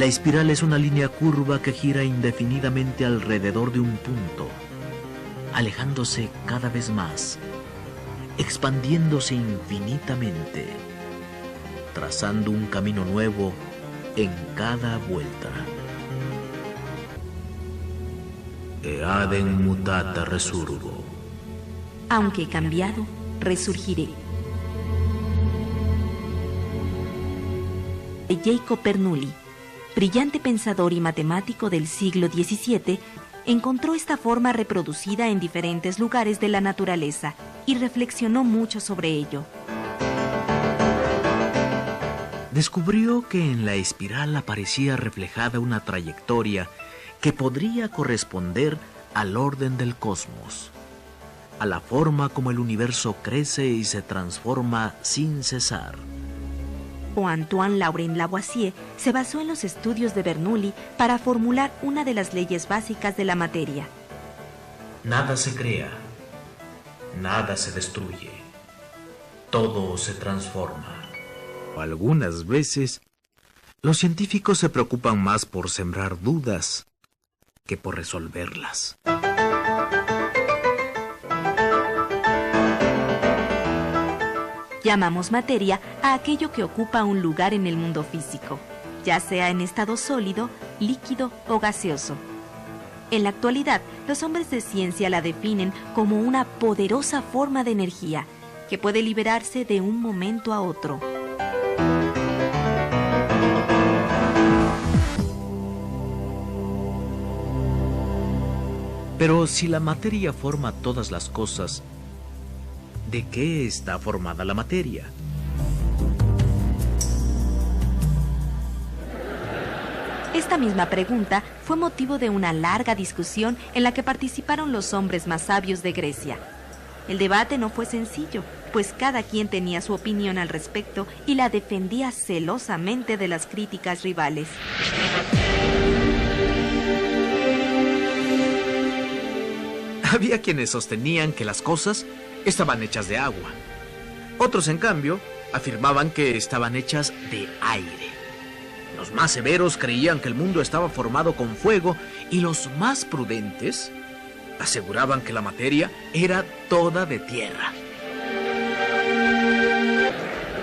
La espiral es una línea curva que gira indefinidamente alrededor de un punto, alejándose cada vez más, expandiéndose infinitamente, trazando un camino nuevo en cada vuelta. Eadem mutata resurgo. Aunque he cambiado, resurgiré. Jacob Bernoulli, brillante pensador y matemático del siglo XVII, encontró esta forma reproducida en diferentes lugares de la naturaleza y reflexionó mucho sobre ello. Descubrió que en la espiral aparecía reflejada una trayectoria que podría corresponder al orden del cosmos, a la forma como el universo crece y se transforma sin cesar. Antoine-Laurent Lavoisier se basó en los estudios de Bernoulli para formular una de las leyes básicas de la materia. Nada se crea, nada se destruye, todo se transforma. Algunas veces, los científicos se preocupan más por sembrar dudas que por resolverlas. Llamamos materia a aquello que ocupa un lugar en el mundo físico, ya sea en estado sólido, líquido o gaseoso. En la actualidad, los hombres de ciencia la definen como una poderosa forma de energía que puede liberarse de un momento a otro. Pero si la materia forma todas las cosas, ¿de qué está formada la materia? Esta misma pregunta fue motivo de una larga discusión en la que participaron los hombres más sabios de Grecia. El debate no fue sencillo, pues cada quien tenía su opinión al respecto y la defendía celosamente de las críticas rivales. Había quienes sostenían que las cosas estaban hechas de agua. Otros, en cambio, afirmaban que estaban hechas de aire. Los más severos creían que el mundo estaba formado con fuego y los más prudentes aseguraban que la materia era toda de tierra.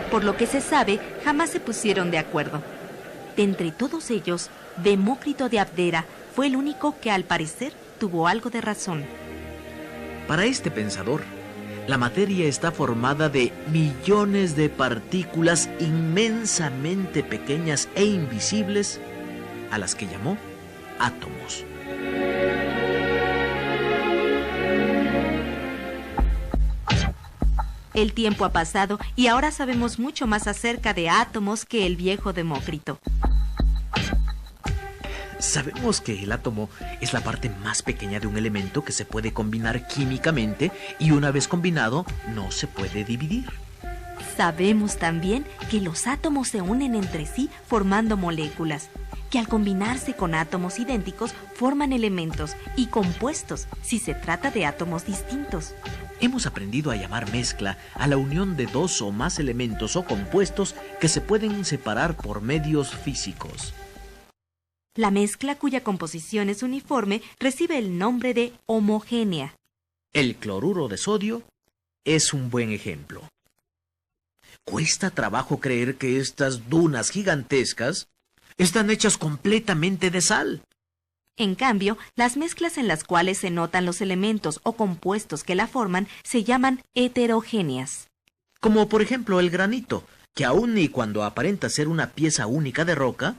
Por lo que se sabe, jamás se pusieron de acuerdo. De entre todos ellos, Demócrito de Abdera fue el único que, al parecer, tuvo algo de razón. Para este pensador, la materia está formada de millones de partículas inmensamente pequeñas e invisibles, a las que llamó átomos. El tiempo ha pasado y ahora sabemos mucho más acerca de átomos que el viejo Demócrito. Sabemos que el átomo es la parte más pequeña de un elemento que se puede combinar químicamente y una vez combinado no se puede dividir. Sabemos también que los átomos se unen entre sí formando moléculas, que al combinarse con átomos idénticos forman elementos y compuestos si se trata de átomos distintos. Hemos aprendido a llamar mezcla a la unión de dos o más elementos o compuestos que se pueden separar por medios físicos. La mezcla cuya composición es uniforme recibe el nombre de homogénea. El cloruro de sodio es un buen ejemplo. Cuesta trabajo creer que estas dunas gigantescas están hechas completamente de sal. En cambio, las mezclas en las cuales se notan los elementos o compuestos que la forman se llaman heterogéneas. Como por ejemplo el granito, que aun y cuando aparenta ser una pieza única de roca,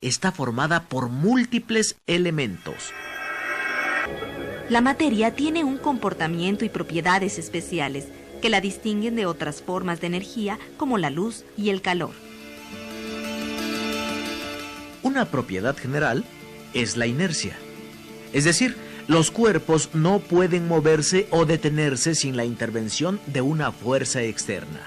está formada por múltiples elementos. La materia tiene un comportamiento y propiedades especiales que la distinguen de otras formas de energía como la luz y el calor. Una propiedad general es la inercia. Es decir, los cuerpos no pueden moverse o detenerse sin la intervención de una fuerza externa.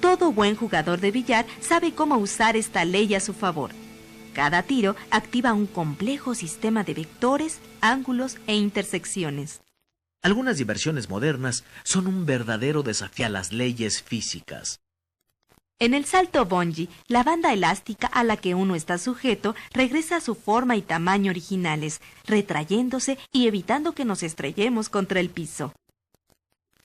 Todo buen jugador de billar sabe cómo usar esta ley a su favor. Cada tiro activa un complejo sistema de vectores, ángulos e intersecciones. Algunas diversiones modernas son un verdadero desafío a las leyes físicas. En el salto bungee, la banda elástica a la que uno está sujeto regresa a su forma y tamaño originales, retrayéndose y evitando que nos estrellemos contra el piso.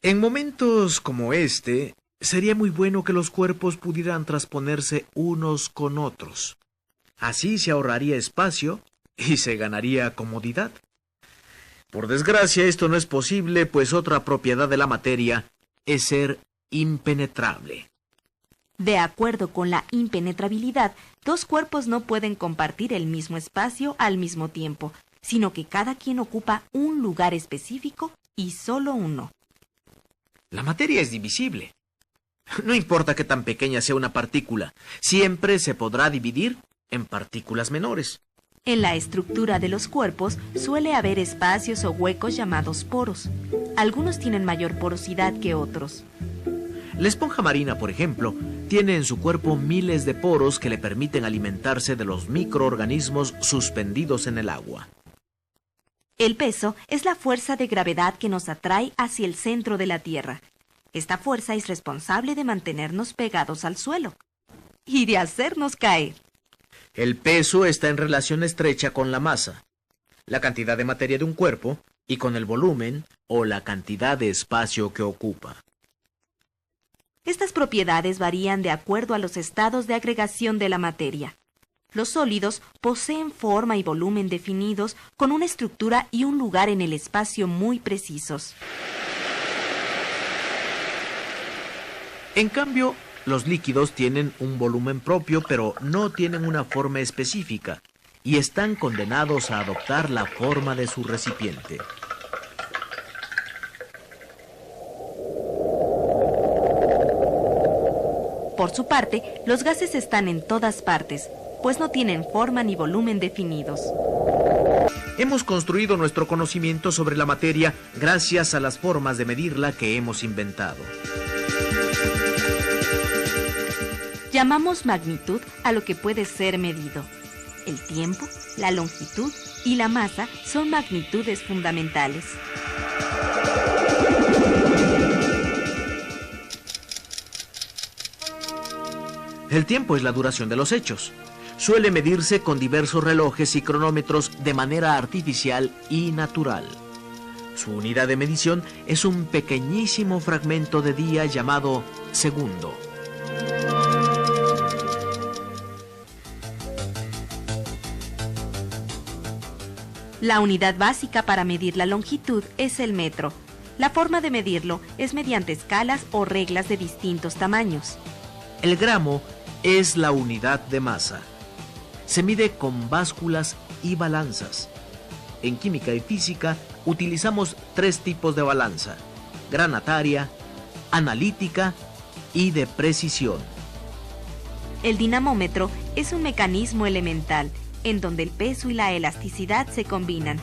En momentos como este, sería muy bueno que los cuerpos pudieran transponerse unos con otros. Así se ahorraría espacio y se ganaría comodidad. Por desgracia, esto no es posible, pues otra propiedad de la materia es ser impenetrable. De acuerdo con la impenetrabilidad, dos cuerpos no pueden compartir el mismo espacio al mismo tiempo, sino que cada quien ocupa un lugar específico y solo uno. La materia es divisible. No importa qué tan pequeña sea una partícula, siempre se podrá dividir en partículas menores. En la estructura de los cuerpos suele haber espacios o huecos llamados poros. Algunos tienen mayor porosidad que otros. La esponja marina, por ejemplo, tiene en su cuerpo miles de poros que le permiten alimentarse de los microorganismos suspendidos en el agua. El peso es la fuerza de gravedad que nos atrae hacia el centro de la Tierra. Esta fuerza es responsable de mantenernos pegados al suelo y de hacernos caer. El peso está en relación estrecha con la masa, la cantidad de materia de un cuerpo, y con el volumen o la cantidad de espacio que ocupa. Estas propiedades varían de acuerdo a los estados de agregación de la materia. Los sólidos poseen forma y volumen definidos con una estructura y un lugar en el espacio muy precisos. En cambio, los líquidos tienen un volumen propio, pero no tienen una forma específica, y están condenados a adoptar la forma de su recipiente. Por su parte, los gases están en todas partes, pues no tienen forma ni volumen definidos. Hemos construido nuestro conocimiento sobre la materia gracias a las formas de medirla que hemos inventado. Llamamos magnitud a lo que puede ser medido. El tiempo, la longitud y la masa son magnitudes fundamentales. El tiempo es la duración de los hechos. Suele medirse con diversos relojes y cronómetros de manera artificial y natural. Su unidad de medición es un pequeñísimo fragmento de día llamado segundo. La unidad básica para medir la longitud es el metro. La forma de medirlo es mediante escalas o reglas de distintos tamaños. El gramo es la unidad de masa. Se mide con básculas y balanzas. En química y física utilizamos 3 tipos de balanza: granataria, analítica y de precisión. El dinamómetro es un mecanismo elemental en donde el peso y la elasticidad se combinan.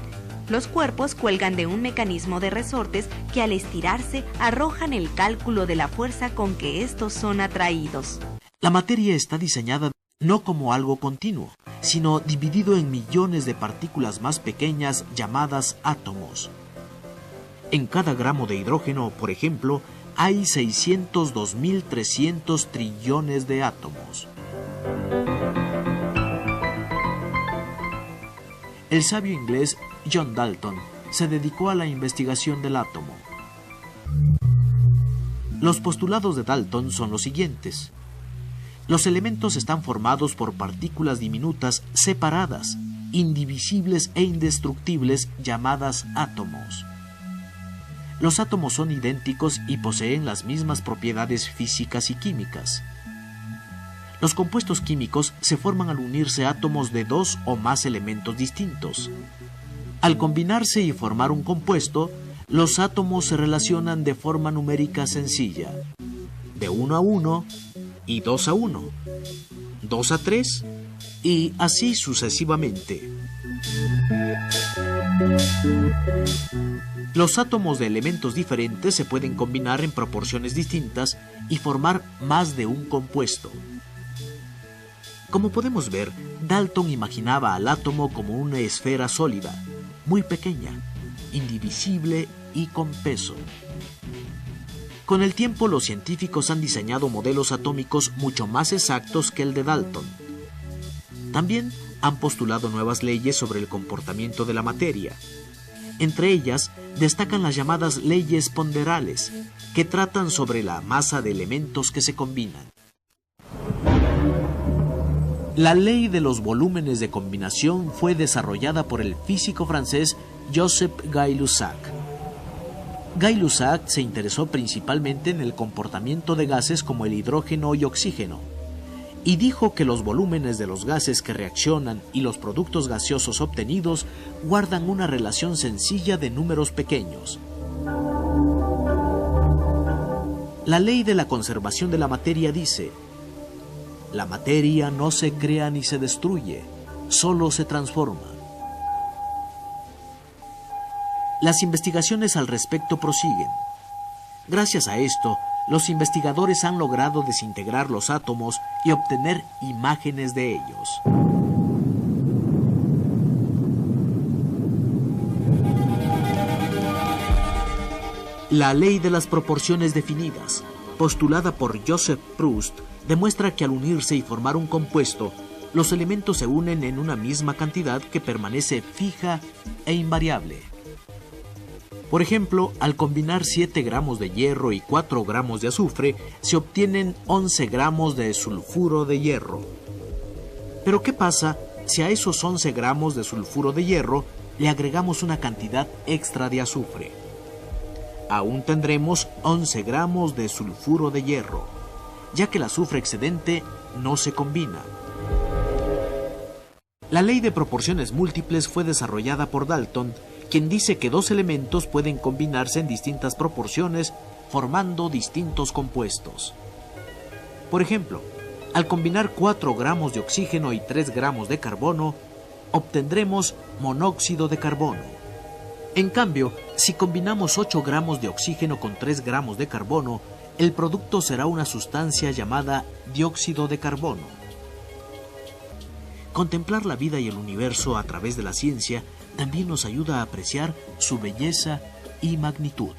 Los cuerpos cuelgan de un mecanismo de resortes que al estirarse arrojan el cálculo de la fuerza con que estos son atraídos. La materia está diseñada no como algo continuo, sino dividido en millones de partículas más pequeñas llamadas átomos. En cada gramo de hidrógeno, por ejemplo, hay 602.300 trillones de átomos. El sabio inglés John Dalton se dedicó a la investigación del átomo. Los postulados de Dalton son los siguientes. Los elementos están formados por partículas diminutas separadas, indivisibles e indestructibles, llamadas átomos. Los átomos son idénticos y poseen las mismas propiedades físicas y químicas. Los compuestos químicos se forman al unirse átomos de 2 o más elementos distintos. Al combinarse y formar un compuesto, los átomos se relacionan de forma numérica sencilla: de 1 a 1 y 2 a 1, 2 a 3 y así sucesivamente. Los átomos de elementos diferentes se pueden combinar en proporciones distintas y formar más de un compuesto. Como podemos ver, Dalton imaginaba al átomo como una esfera sólida, muy pequeña, indivisible y con peso. Con el tiempo, los científicos han diseñado modelos atómicos mucho más exactos que el de Dalton. También han postulado nuevas leyes sobre el comportamiento de la materia. Entre ellas, destacan las llamadas leyes ponderales, que tratan sobre la masa de elementos que se combinan. La ley de los volúmenes de combinación fue desarrollada por el físico francés Joseph Gay-Lussac. Gay-Lussac se interesó principalmente en el comportamiento de gases como el hidrógeno y oxígeno, y dijo que los volúmenes de los gases que reaccionan y los productos gaseosos obtenidos guardan una relación sencilla de números pequeños. La ley de la conservación de la materia dice: la materia no se crea ni se destruye, solo se transforma. Las investigaciones al respecto prosiguen. Gracias a esto, los investigadores han logrado desintegrar los átomos y obtener imágenes de ellos. La ley de las proporciones definidas, postulada por Joseph Proust, demuestra que al unirse y formar un compuesto, los elementos se unen en una misma cantidad que permanece fija e invariable. Por ejemplo, al combinar 7 gramos de hierro y 4 gramos de azufre, se obtienen 11 gramos de sulfuro de hierro. Pero ¿qué pasa si a esos 11 gramos de sulfuro de hierro le agregamos una cantidad extra de azufre? Aún tendremos 11 gramos de sulfuro de hierro, ya que el azufre excedente no se combina. La ley de proporciones múltiples fue desarrollada por Dalton, quien dice que dos elementos pueden combinarse en distintas proporciones formando distintos compuestos. Por ejemplo, al combinar 4 gramos de oxígeno y 3 gramos de carbono, obtendremos monóxido de carbono. En cambio, si combinamos 8 gramos de oxígeno con 3 gramos de carbono, el producto será una sustancia llamada dióxido de carbono. Contemplar la vida y el universo a través de la ciencia también nos ayuda a apreciar su belleza y magnitud.